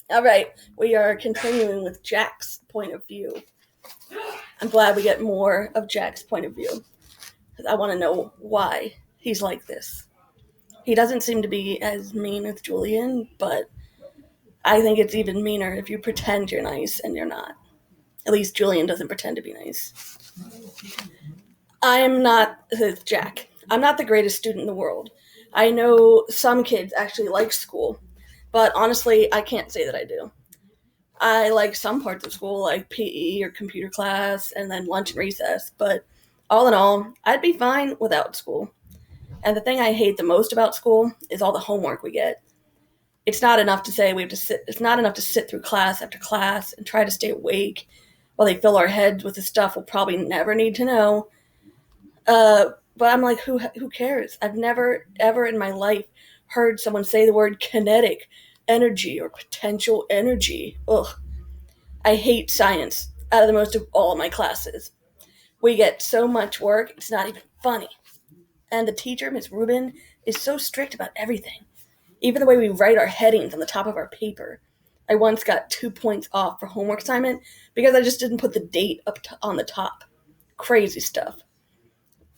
All right, we are continuing with Jack's point of view. I'm glad we get more of Jack's point of view because I want to know why he's like this. He doesn't seem to be as mean as Julian, but I think it's even meaner if you pretend you're nice and you're not. At least Julian doesn't pretend to be nice. I'm not Jack. I'm not the greatest student in the world. I know some kids actually like school, but honestly, I can't say that I do. I like some parts of school, like PE or computer class, and then lunch and recess, but all in all, I'd be fine without school. And the thing I hate the most about school is all the homework we get. It's not enough to say we have to sit, it's not enough to sit through class after class and try to stay awake while they fill our heads with the stuff we'll probably never need to know. But I'm like, who cares? I've never, ever in my life heard someone say the word kinetic energy or potential energy. Ugh. I hate science out of the most of all of my classes. We get so much work, it's not even funny. And the teacher, Miss Rubin, is so strict about everything. Even the way we write our headings on the top of our paper. I once got 2 points off for homework assignment because I just didn't put the date on the top. Crazy stuff.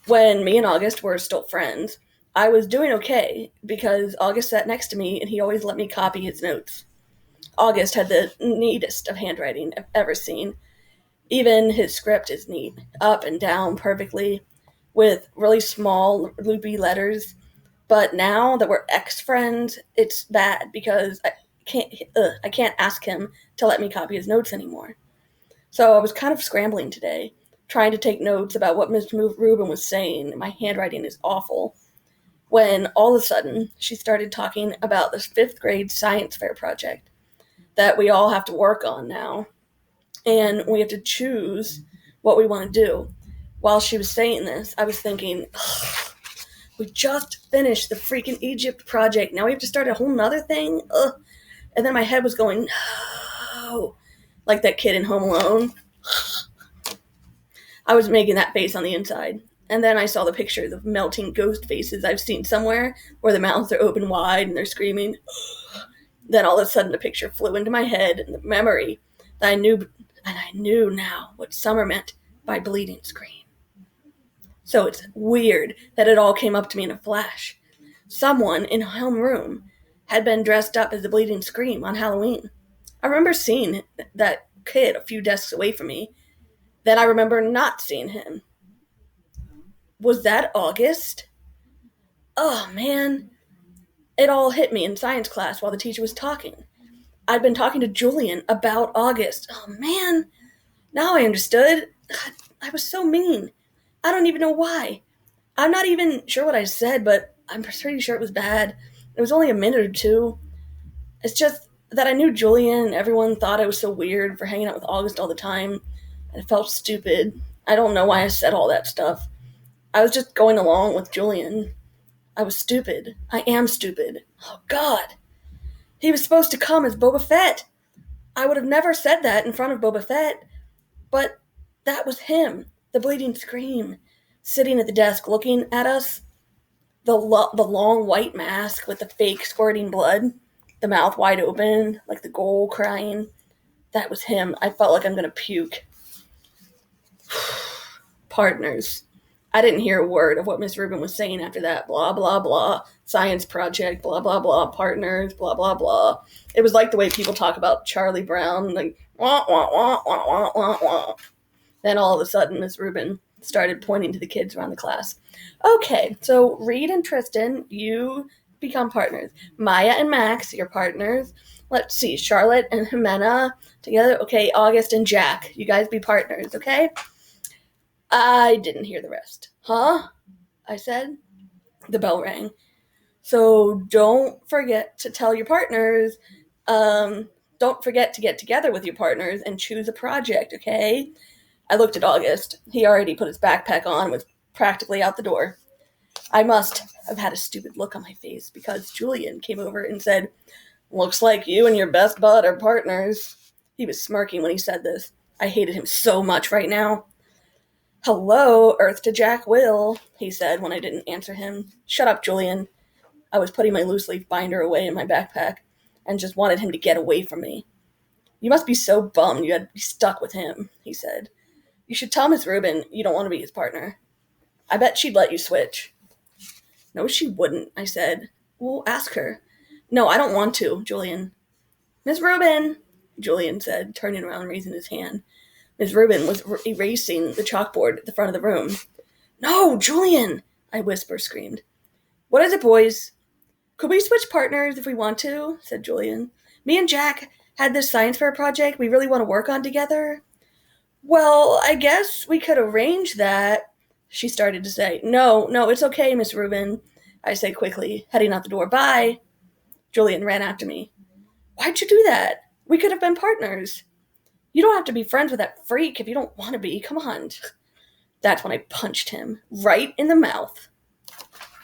When me and August were still friends, I was doing okay because August sat next to me and he always let me copy his notes. August had the neatest of handwriting I've ever seen. Even his script is neat, up and down perfectly, with really small, loopy letters. But now that we're ex-friends, it's bad because I can't ask him to let me copy his notes anymore. So I was kind of scrambling today, trying to take notes about what Miss Rubin was saying. My handwriting is awful. When all of a sudden she started talking about this fifth grade science fair project that we all have to work on now, and we have to choose what we want to do. While she was saying this, I was thinking, we just finished the freaking Egypt project. Now we have to start a whole nother thing? Ugh. And then my head was going, no. Like that kid in Home Alone. I was making that face on the inside. And then I saw the pictures of melting ghost faces I've seen somewhere where the mouths are open wide and they're screaming. Then all of a sudden a picture flew into my head and the memory that I knew now what summer meant by bleeding scream. So it's weird that it all came up to me in a flash. Someone in homeroom had been dressed up as the bleeding scream on Halloween. I remember seeing that kid a few desks away from me. Then I remember not seeing him. Was that August? Oh man, it all hit me in science class while the teacher was talking. I'd been talking to Julian about August. Oh man, now I understood. I was so mean. I don't even know why. I'm not even sure what I said, but I'm pretty sure it was bad. It was only a minute or two. It's just that I knew Julian and everyone thought I was so weird for hanging out with August all the time. And it felt stupid. I don't know why I said all that stuff. I was just going along with Julian. I was stupid. I am stupid. Oh, God. He was supposed to come as Boba Fett. I would have never said that in front of Boba Fett. But that was him, the bleeding scream, sitting at the desk looking at us. The long white mask with the fake squirting blood, the mouth wide open, like the ghoul crying. That was him. I felt like I'm going to puke. Partners. I didn't hear a word of what Miss Rubin was saying after that. Blah, blah, blah. Science project, blah, blah, blah. Partners, blah, blah, blah. It was like the way people talk about Charlie Brown, like, wah, wah, wah, wah, wah, wah, wah. Then all of a sudden, Miss Rubin started pointing to the kids around the class. Okay, so Reed and Tristan, you become partners. Maya and Max, you're partners. Let's see, Charlotte and Jimena together. Okay, August and Jack, you guys be partners, okay? I didn't hear the rest. Huh? I said. The bell rang. So don't forget to tell your partners, don't forget to get together with your partners and choose a project, okay? I looked at August. He already put his backpack on and was practically out the door. I must have had a stupid look on my face because Julian came over and said, "Looks like you and your best bud are partners." He was smirking when he said this. I hated him so much right now. "Hello, Earth to Jack Will," he said when I didn't answer him. "Shut up, Julian." I was putting my loose leaf binder away in my backpack. and just wanted him to get away from me. You must be so bummed you had to be stuck with him, he said. You should tell Miss Rubin you don't want to be his partner. I bet she'd let you switch. No, she wouldn't, I said. Well, ask her. No, I don't want to, Julian. Miss Rubin, Julian said, turning around and raising his hand. Miss Rubin was erasing the chalkboard at the front of the room. No, Julian, I screamed. What is it, boys? Could we switch partners if we want to? Said Julian. Me and Jack had this science fair project we really want to work on together. Well, I guess we could arrange that, she started to say. No, it's okay, Miss Rubin, I said quickly, heading out the door. Bye. Julian ran after me. Why'd you do that? We could have been partners. You don't have to be friends with that freak if you don't want to be. Come on. That's when I punched him right in the mouth.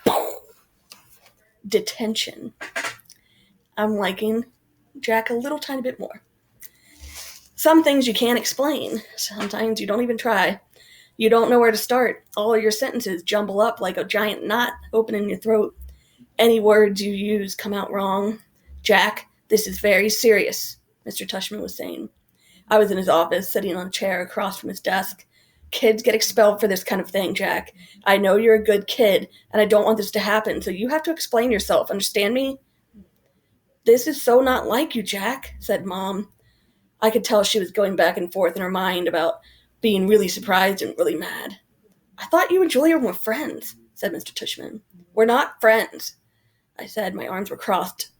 Boom. Detention. I'm liking Jack a little tiny bit more. Some things you can't explain. Sometimes you don't even try. You don't know where to start. All of your sentences jumble up like a giant knot opening your throat. Any words you use come out wrong. Jack, this is very serious, Mr. Tushman was saying. I was in his office, sitting on a chair across from his desk. Kids get expelled for this kind of thing, Jack. I know you're a good kid, and I don't want this to happen, so you have to explain yourself. Understand me? This is so not like you, Jack, said Mom. I could tell she was going back and forth in her mind about being really surprised and really mad. I thought you and Julia were friends, said Mr. Tushman. We're not friends, I said. My arms were crossed.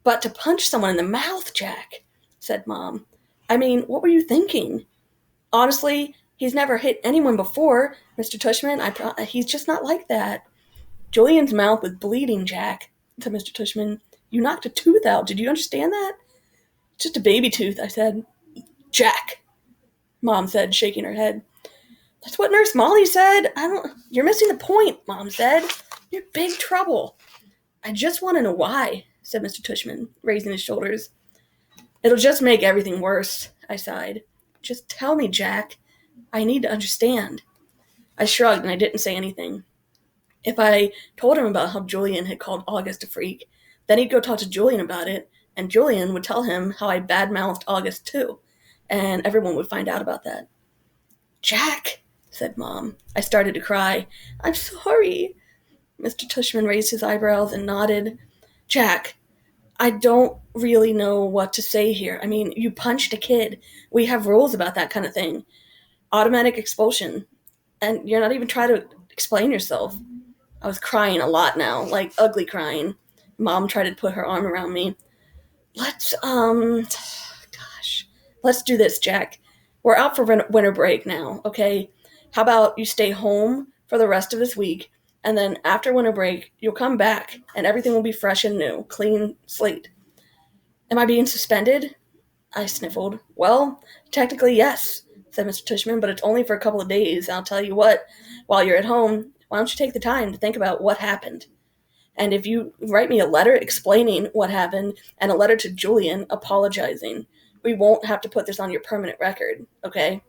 But to punch someone in the mouth, Jack, said Mom. I mean, what were you thinking? Honestly, he's never hit anyone before, Mr. Tushman. He's just not like that. Julian's mouth was bleeding, Jack, said Mr. Tushman. You knocked a tooth out. Did you understand that? Just a baby tooth, I said. Jack, Mom said, shaking her head. That's what Nurse Molly said. You're missing the point, Mom said. You're in big trouble. I just want to know why, said Mr. Tushman, raising his shoulders. It'll just make everything worse, I sighed. Just tell me, Jack. I need to understand. I shrugged and I didn't say anything. If I told him about how Julian had called August a freak, then he'd go talk to Julian about it, and Julian would tell him how I badmouthed August too, and everyone would find out about that. Jack, said Mom. I started to cry. I'm sorry. Mr. Tushman raised his eyebrows and nodded. Jack, I don't really know what to say here. I mean, you punched a kid. We have rules about that kind of thing. Automatic expulsion. And you're not even trying to explain yourself. I was crying a lot now, like ugly crying. Mom tried to put her arm around me. Let's do this, Jack. We're out for winter break now, okay? How about you stay home for the rest of this week, and then after winter break, you'll come back, and everything will be fresh and new, clean slate. Am I being suspended? I sniffled. Well, technically, yes, said Mr. Tushman, but it's only for a couple of days. I'll tell you what, while you're at home, why don't you take the time to think about what happened? And if you write me a letter explaining what happened and a letter to Julian apologizing, we won't have to put this on your permanent record, okay?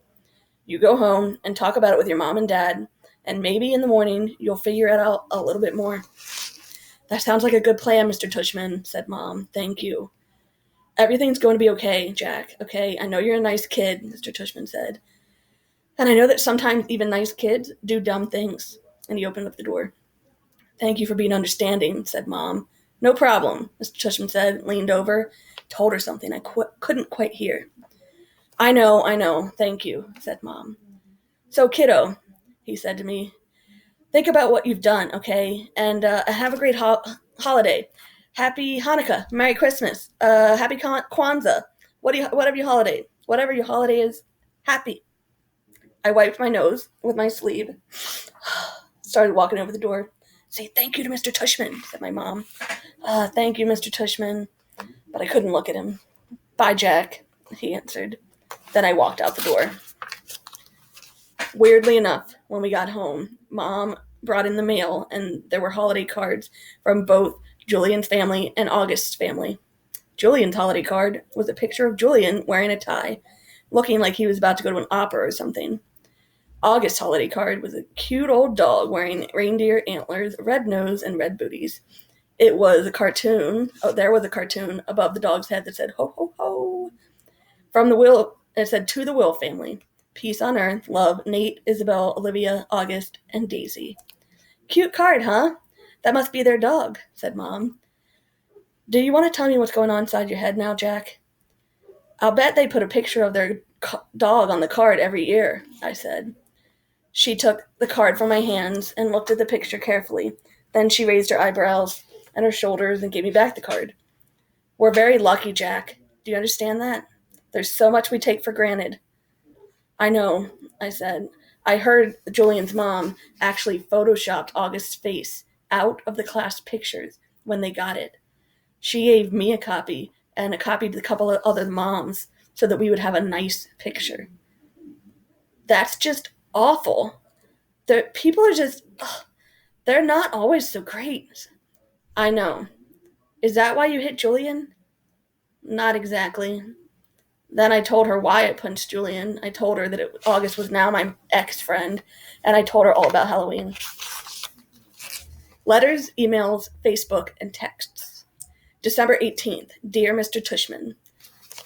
You go home and talk about it with your mom and dad, and maybe in the morning you'll figure it out a little bit more. That sounds like a good plan, Mr. Tushman, said Mom. Thank you. Everything's going to be okay, Jack, okay? I know you're a nice kid, Mr. Tushman said. And I know that sometimes even nice kids do dumb things. And he opened up the door. Thank you for being understanding, said Mom. No problem, Mr. Tushman said, leaned over, told her something I couldn't quite hear. I know, thank you, said Mom. So, kiddo, he said to me, think about what you've done, okay? And have a great holiday. Happy Hanukkah, Merry Christmas, Happy Kwanzaa, whatever your holiday is, happy. I wiped my nose with my sleeve, started walking over the door. Say thank you to Mr. Tushman, said my mom. Thank you, Mr. Tushman. But I couldn't look at him. Bye, Jack, he answered. Then I walked out the door. Weirdly enough, when we got home, Mom brought in the mail, and there were holiday cards from both Julian's family and August's family. Julian's holiday card was a picture of Julian wearing a tie, looking like he was about to go to an opera or something. August's holiday card was a cute old dog wearing reindeer antlers, red nose, and red booties. It was a cartoon. Oh, there was a cartoon above the dog's head that said, ho, ho, ho. From the Will, it said, to the Will family. Peace on earth, love, Nate, Isabel, Olivia, August, and Daisy. Cute card, huh? That must be their dog, said Mom. Do you want to tell me what's going on inside your head now, Jack? I'll bet they put a picture of their dog on the card every year, I said. She took the card from my hands and looked at the picture carefully. Then she raised her eyebrows and her shoulders and gave me back the card. We're very lucky, Jack. Do you understand that? There's so much we take for granted. I know, I said. I heard Julian's mom actually photoshopped August's face out of the class pictures when they got it. She gave me a copy and a copy to a couple of other moms so that we would have a nice picture. That's just awful. People are just, they're not always so great. I know. Is that why you hit Julian? Not exactly. Then I told her why I punched Julian. I told her that August was now my ex-friend, and I told her all about Halloween. Letters, emails, Facebook, and texts. December 18th. Dear Mr. Tushman.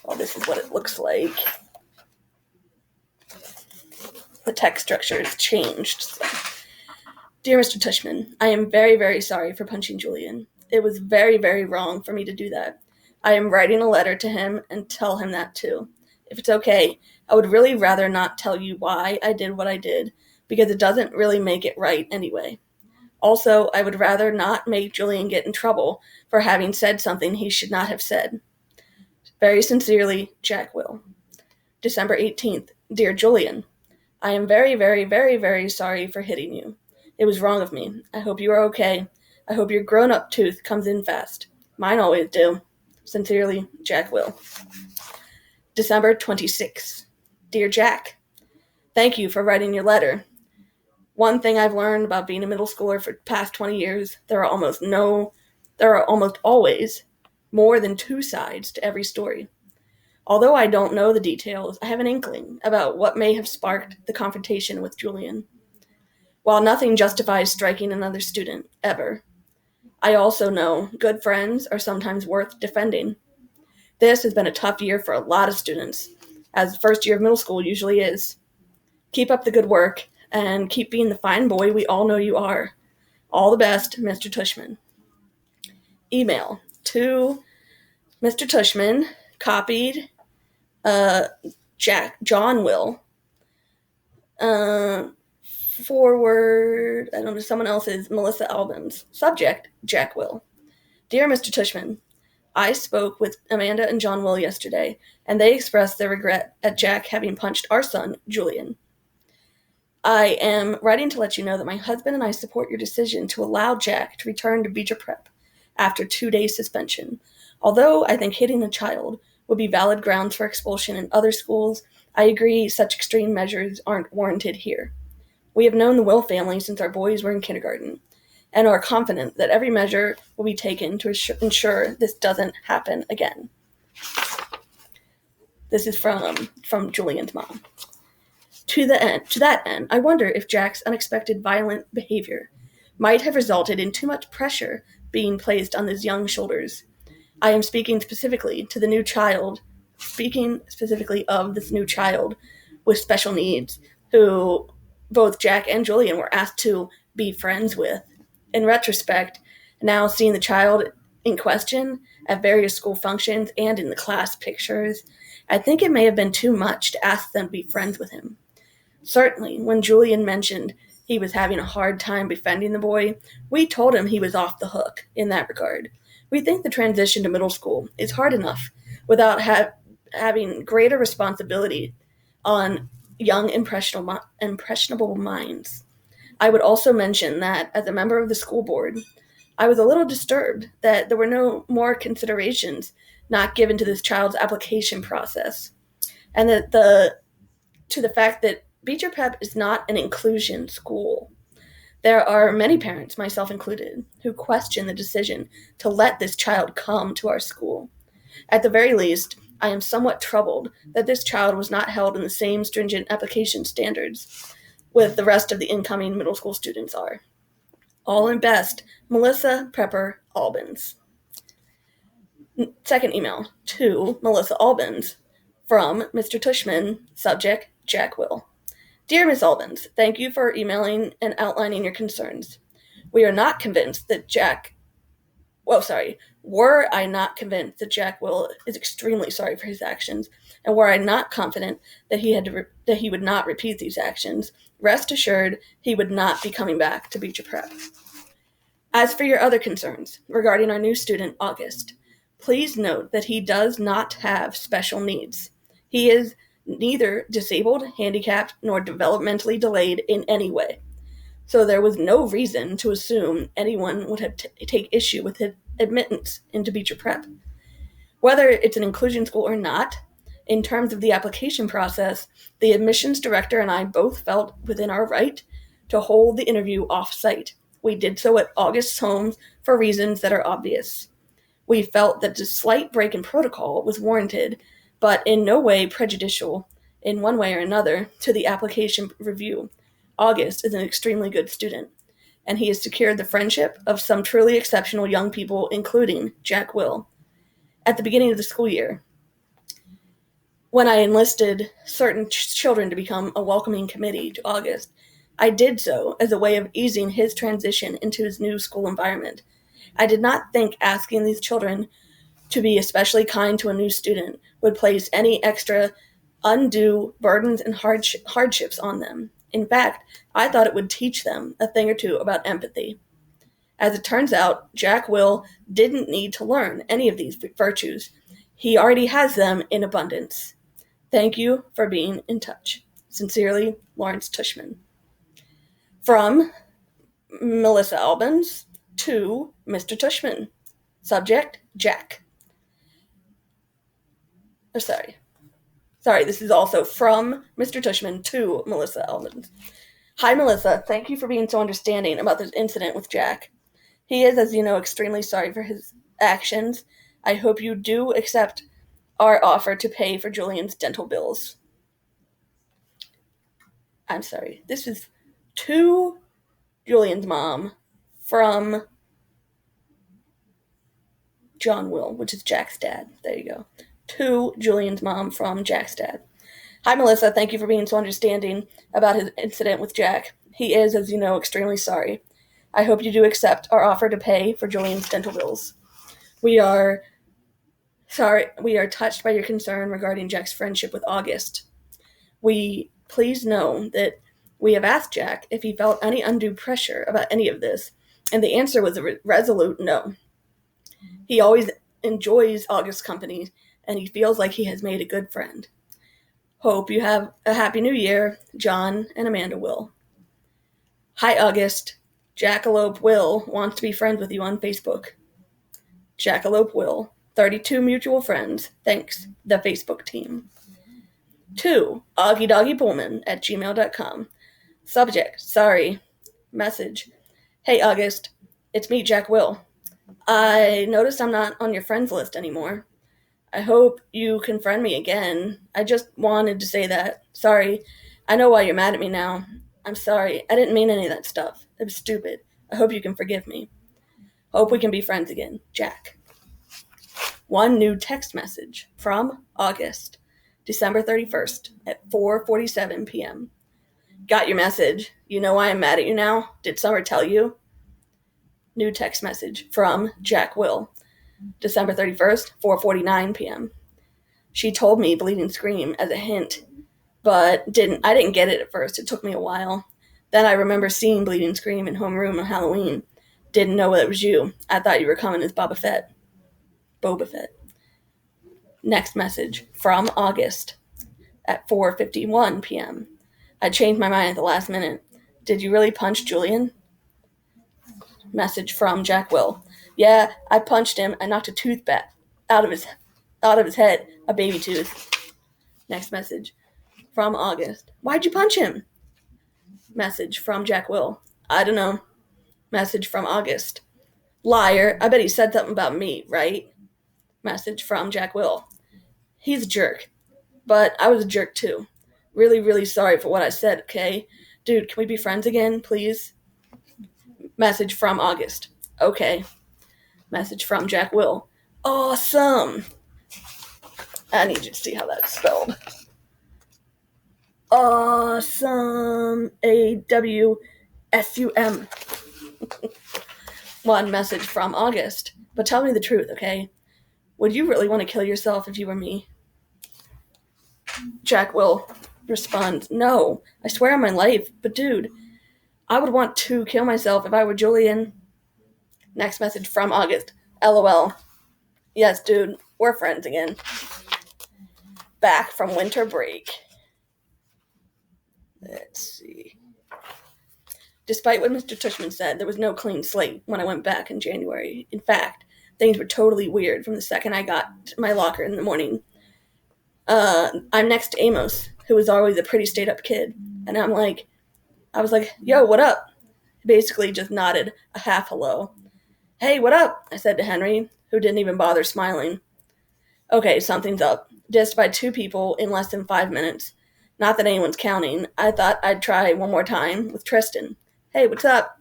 Well, this is what it looks like. The text structure has changed. So. Dear Mr. Tushman, I am very, very sorry for punching Julian. It was very, very wrong for me to do that. I am writing a letter to him and tell him that too. If it's okay, I would really rather not tell you why I did what I did, because it doesn't really make it right anyway. Also, I would rather not make Julian get in trouble for having said something he should not have said. Very sincerely, Jack Will. December 18th. Dear Julian, I am very, very, very, very sorry for hitting you. It was wrong of me. I hope you are okay. I hope your grown-up tooth comes in fast. Mine always do. Sincerely, Jack Will. December 26th. Dear Jack, thank you for writing your letter. One thing I've learned about being a middle schooler for the past 20 years, there are almost always more than two sides to every story. Although I don't know the details, I have an inkling about what may have sparked the confrontation with Julian. While nothing justifies striking another student, ever, I also know good friends are sometimes worth defending. This has been a tough year for a lot of students, as the first year of middle school usually is. Keep up the good work, and keep being the fine boy we all know you are. All the best, Mr. Tushman. Email to Mr. Tushman, copied John Will. Forward, I don't know, someone else's, Melissa Albans. Subject, Jack Will. Dear Mr. Tushman, I spoke with Amanda and John Will yesterday, and they expressed their regret at Jack having punched our son, Julian. I am writing to let you know that my husband and I support your decision to allow Jack to return to Beecher Prep after 2 days suspension. Although I think hitting a child would be valid grounds for expulsion in other schools, I agree such extreme measures aren't warranted here. We have known the Will family since our boys were in kindergarten, and are confident that every measure will be taken to ensure this doesn't happen again. This is from Julian's mom. To that end, I wonder if Jack's unexpected violent behavior might have resulted in too much pressure being placed on his young shoulders. I am speaking specifically of this new child with special needs, who both Jack and Julian were asked to be friends with. In retrospect, now seeing the child in question at various school functions and in the class pictures, I think it may have been too much to ask them to be friends with him. Certainly, when Julian mentioned he was having a hard time befriending the boy, we told him he was off the hook in that regard. We think the transition to middle school is hard enough without having greater responsibility on young, impressionable minds. I would also mention that, as a member of the school board, I was a little disturbed that there were no more considerations not given to this child's application process, and that to the fact that Beecher Prep is not an inclusion school. There are many parents, myself included, who question the decision to let this child come to our school. At the very least, I am somewhat troubled that this child was not held in the same stringent application standards with the rest of the incoming middle school students are. All in best, Melissa Prepper Albans. Second email to Melissa Albans from Mr. Tushman, subject Jack Will. Dear Ms. Albans, thank you for emailing and outlining your concerns. We are not convinced that were I not convinced that Jack Will is extremely sorry for his actions, and were I not confident that he would not repeat these actions, rest assured he would not be coming back to Beecher Prep. As for your other concerns regarding our new student, August, please note that he does not have special needs. He is neither disabled, handicapped, nor developmentally delayed in any way. So there was no reason to assume anyone would have take issue with his admittance into Beecher Prep. Whether it's an inclusion school or not, in terms of the application process, the admissions director and I both felt within our right to hold the interview off-site. We did so at August's home for reasons that are obvious. We felt that the slight break in protocol was warranted, but in no way prejudicial, in one way or another, to the application review. August is an extremely good student, and he has secured the friendship of some truly exceptional young people, including Jack Will. At the beginning of the school year, when I enlisted certain children to become a welcoming committee to August, I did so as a way of easing his transition into his new school environment. I did not think asking these children to be especially kind to a new student would place any extra undue burdens and hardships on them. In fact, I thought it would teach them a thing or two about empathy. As it turns out, Jack Will didn't need to learn any of these virtues. He already has them in abundance. Thank you for being in touch. Sincerely, Lawrence Tushman. From Melissa Albans to Mr. Tushman. Subject, Jack. Sorry, this is also from Mr. Tushman to Melissa Albans. Hi, Melissa. Thank you for being so understanding about this incident with Jack. He is, as you know, extremely sorry for his actions. I hope you do accept our offer to pay for Julian's dental bills. I'm sorry. This is to Julian's mom from John Will, which is Jack's dad. There you go. To Julian's mom from Jack's dad. Hi, Melissa. Thank you for being so understanding about his incident with Jack. He is, as you know, extremely sorry. I hope you do accept our offer to pay for Julian's dental bills. We are touched by your concern regarding Jack's friendship with August. Please know that we have asked Jack if he felt any undue pressure about any of this, and the answer was a resolute no. He always enjoys August's company, and he feels like he has made a good friend. Hope you have a happy new year, John and Amanda Will. Hi, August. Jackalope Will wants to be friends with you on Facebook. Jackalope Will, 32 mutual friends. Thanks, the Facebook team. 2. AugieDoggyPullman@gmail.com. Subject, sorry. Message, hey, August. It's me, Jack Will. I noticed I'm not on your friends list anymore. I hope you can friend me again. I just wanted to say that. Sorry. I know why you're mad at me now. I'm sorry. I didn't mean any of that stuff. It was stupid. I hope you can forgive me. Hope we can be friends again. Jack. One new text message from August, December 31st at 4:47 p.m. Got your message. You know why I'm mad at you now? Did Summer tell you? New text message from Jack Will, December 31st, 4:49 p.m. She told me Bleeding Scream as a hint, but I didn't get it at first. It took me a while. Then I remember seeing Bleeding Scream in homeroom on Halloween. Didn't know it was you. I thought you were coming as Boba Fett. Next message from August at 4:51 p.m. I changed my mind at the last minute. Did you really punch Julian? Message from Jack Will. Yeah, I punched him. I knocked a tooth back out of his head, a baby tooth. Next message from August. Why'd you punch him? Message from Jack Will. I don't know. Message from August. Liar. I bet he said something about me, right? Message from Jack Will. He's a jerk. But I was a jerk too. Really, really sorry for what I said, okay? Dude, can we be friends again, please? Message from August. Okay. Message from Jack Will. Awesome. I need you to see how that's spelled. Awesome. AWSUM. One message from August. But tell me the truth, okay? Would you really want to kill yourself if you were me? Jack Will responds, no, I swear on my life, but dude, I would want to kill myself if I were Julian. Next message from August. LOL. Yes, dude, we're friends again. Back from winter break. Let's see. Despite what Mr. Tushman said, there was no clean slate when I went back in January. In fact, things were totally weird from the second I got to my locker in the morning. I'm next to Amos, who was always a pretty stayed-up kid, and I was like, yo, what up? He basically just nodded a half hello. Hey, what up? I said to Henry, who didn't even bother smiling. Okay, something's up. Just by 2 people in less than 5 minutes. Not that anyone's counting. I thought I'd try one more time with Tristan. Hey, what's up?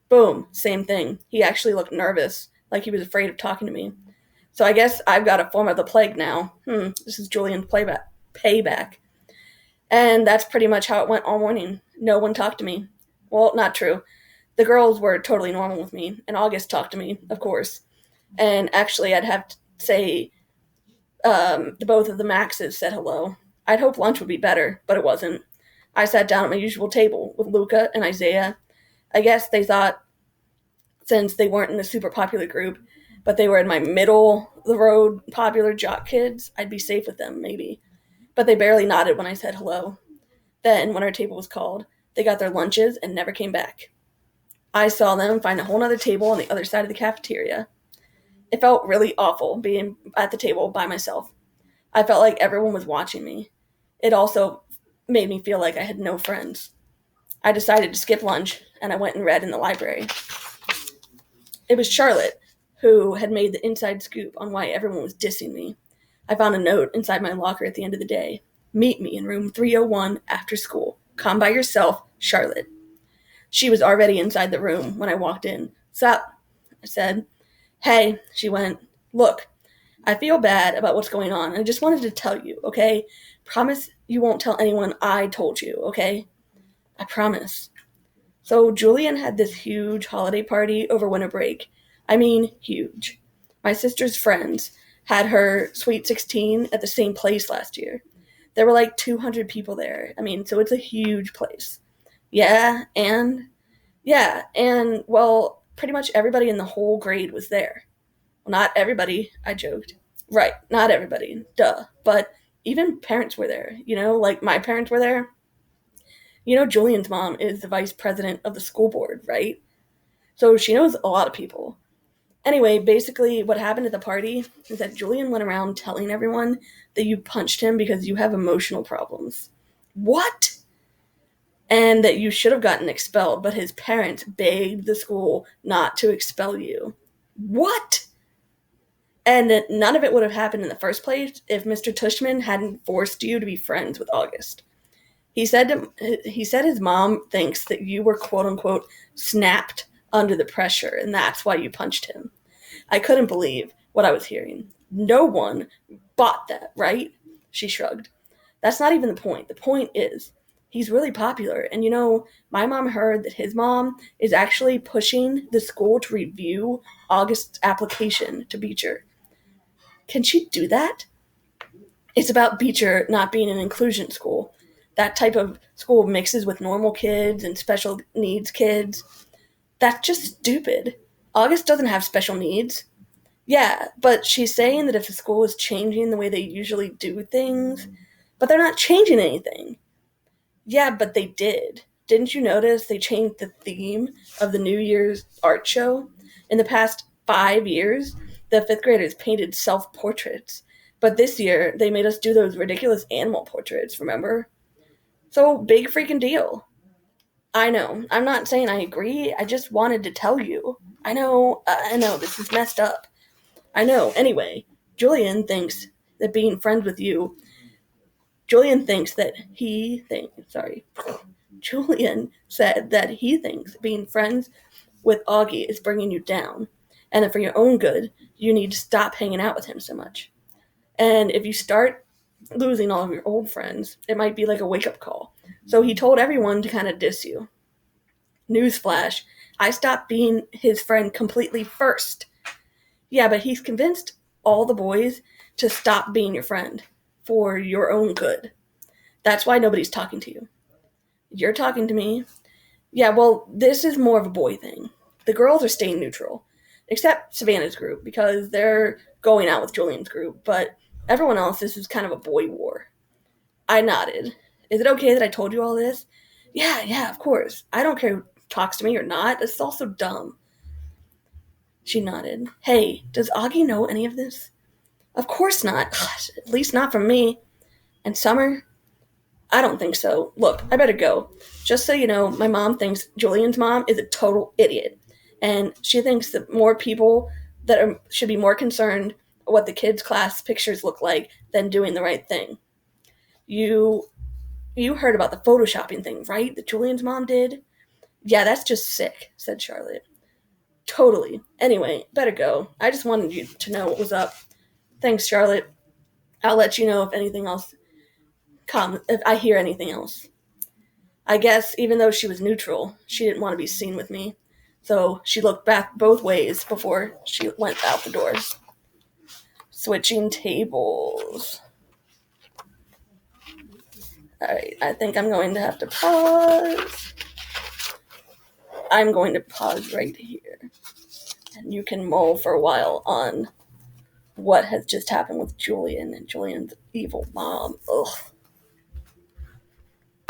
Boom, same thing. He actually looked nervous, like he was afraid of talking to me. So I guess I've got a form of the plague now. This is Julian's payback. And that's pretty much how it went all morning. No one talked to me. Well, not true. The girls were totally normal with me, and August talked to me, of course. And actually, I'd have to say both of the Maxes said hello. I'd hope lunch would be better, but it wasn't. I sat down at my usual table with Luca and Isaiah. I guess they thought, since they weren't in the super popular group, but they were in my middle-of-the-road popular jock kids, I'd be safe with them, maybe. But they barely nodded when I said hello. Then, when our table was called, they got their lunches and never came back. I saw them find a whole other table on the other side of the cafeteria. It felt really awful being at the table by myself. I felt like everyone was watching me. It also made me feel like I had no friends. I decided to skip lunch, and I went and read in the library. It was Charlotte who had made the inside scoop on why everyone was dissing me. I found a note inside my locker at the end of the day. Meet me in room 301 after school. Come by yourself, Charlotte. She was already inside the room when I walked in. Sup? I said. Hey, she went. Look, I feel bad about what's going on. I just wanted to tell you, okay? Promise you won't tell anyone I told you, okay? I promise. So Julian had this huge holiday party over winter break. I mean, huge. My sister's friends had her Sweet 16 at the same place last year. There were like 200 people there. I mean, so it's a huge place. And well, pretty much everybody in the whole grade was there. Well, not everybody, I joked. Right, not everybody, duh. But even parents were there, like my parents were there. Julian's mom is the vice president of the school board, right? So she knows a lot of people. Anyway, basically what happened at the party is that Julian went around telling everyone that you punched him because you have emotional problems. What? And that you should have gotten expelled, but his parents begged the school not to expel you. What? And that none of it would have happened in the first place if Mr. Tushman hadn't forced you to be friends with August. He said his mom thinks that you were quote-unquote snapped under the pressure, and that's why you punched him. I couldn't believe what I was hearing. No one bought that, right? She shrugged. That's not even the point. The point is, he's really popular, and my mom heard that his mom is actually pushing the school to review August's application to Beecher. Can she do that? It's about Beecher not being an inclusion school. That type of school mixes with normal kids and special needs kids. That's just stupid. August doesn't have special needs. Yeah, but she's saying that if the school is changing the way they usually do things, but they're not changing anything. Yeah, but they did. Didn't you notice they changed the theme of the New Year's art show? In the past 5 years, the 5th graders painted self-portraits. But this year, they made us do those ridiculous animal portraits, remember? So, big freaking deal. I know. I'm not saying I agree. I just wanted to tell you. I know, this is messed up. I know. Anyway, Julian thinks that being friends with you... Julian said that he thinks being friends with Augie is bringing you down. And then for your own good, you need to stop hanging out with him so much. And if you start losing all of your old friends, it might be like a wake up call. So he told everyone to kind of diss you. Newsflash, I stopped being his friend completely first. Yeah, but he's convinced all the boys to stop being your friend for your own good. That's why nobody's talking to you. You're talking to me. Yeah, well, this is more of a boy thing. The girls are staying neutral, except Savannah's group, because they're going out with Julian's group, but everyone else, this is kind of a boy war. I nodded. Is it okay that I told you all this? Yeah, of course. I don't care who talks to me or not. This is all so dumb. She nodded. Hey, does Augie know any of this? Of course not. Gosh, at least not from me. And Summer? I don't think so. Look, I better go. Just so you know, my mom thinks Julian's mom is a total idiot. And she thinks that more people should be more concerned what the kids' class pictures look like than doing the right thing. You heard about the photoshopping thing, right? That Julian's mom did? Yeah, that's just sick, said Charlotte. Totally. Anyway, better go. I just wanted you to know what was up. Thanks, Charlotte. I'll let you know if anything else if I hear anything else. I guess even though she was neutral, she didn't want to be seen with me. So she looked back both ways before she went out the doors. Switching tables. Alright, I think I'm going to have to pause. I'm going to pause right here. And you can mull for a while on what has just happened with Julian and Julian's evil mom. Ugh.